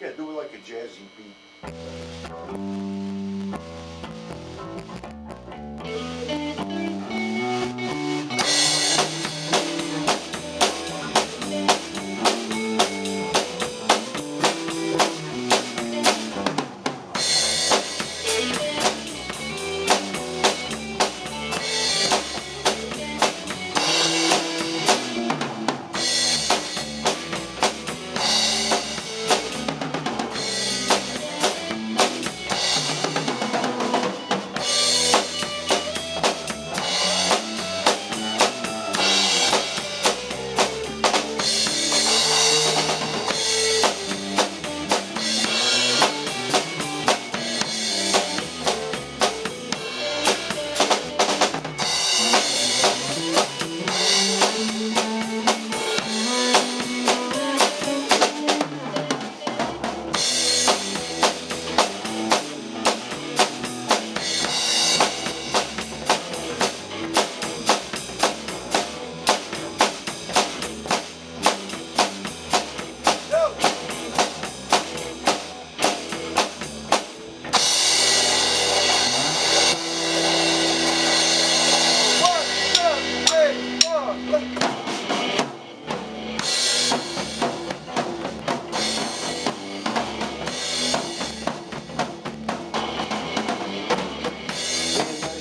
Yeah, do it like a jazzy beat.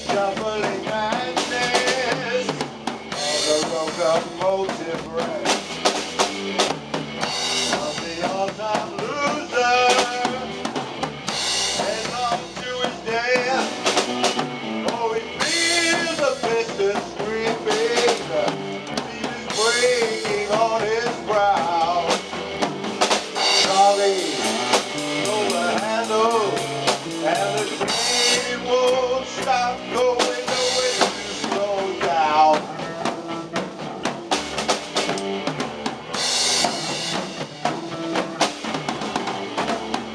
Shuffling madness of the locomotive breath of the all-time loser and on to his death. Oh, he feels the piston screaming, feet is breaking on his brow. Charlie, hold the handle, and the train won't stop going nowhere to slow down.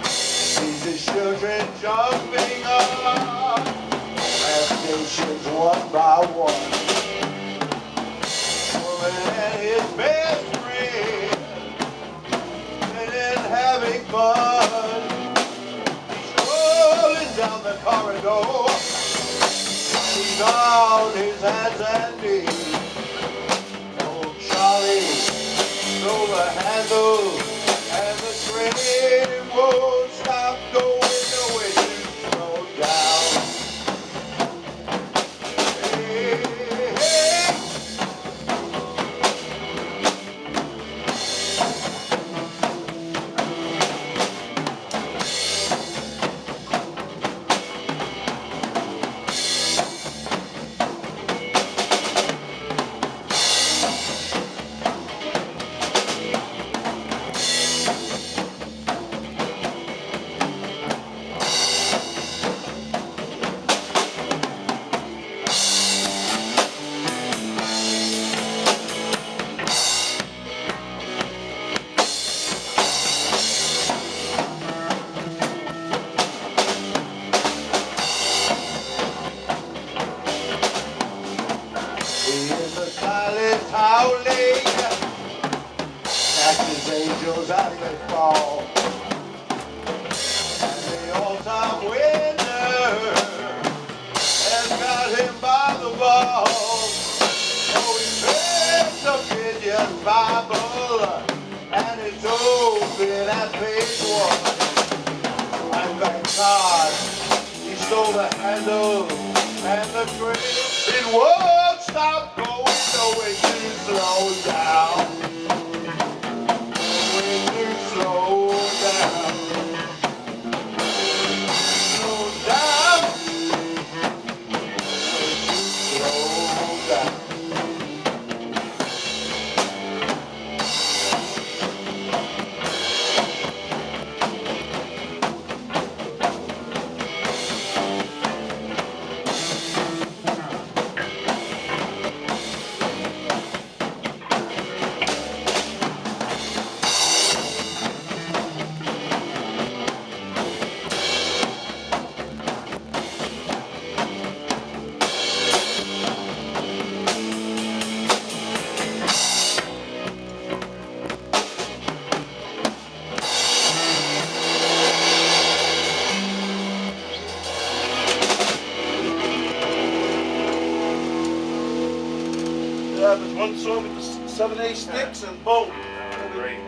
Sees his children jumping up as stations one by one. Woman and his best friend and having fun. Down the corridor, he's on his hands and knees. Oh, Charlie, throw the handle, and the train won't stop going nowhere to slow down. Hey, hey. Silent howling, catches angels as they fall, and the all-time winner has got him by the balls. Oh, he picked up Gideon's Bible, and it's open at page 1. And thank God he stole the handle and the train. It won't stop going nowhere to slow down. Nowhere to slow down. Slow down. Slow down. happens. One song with the 7/8 sticks and boom. Great.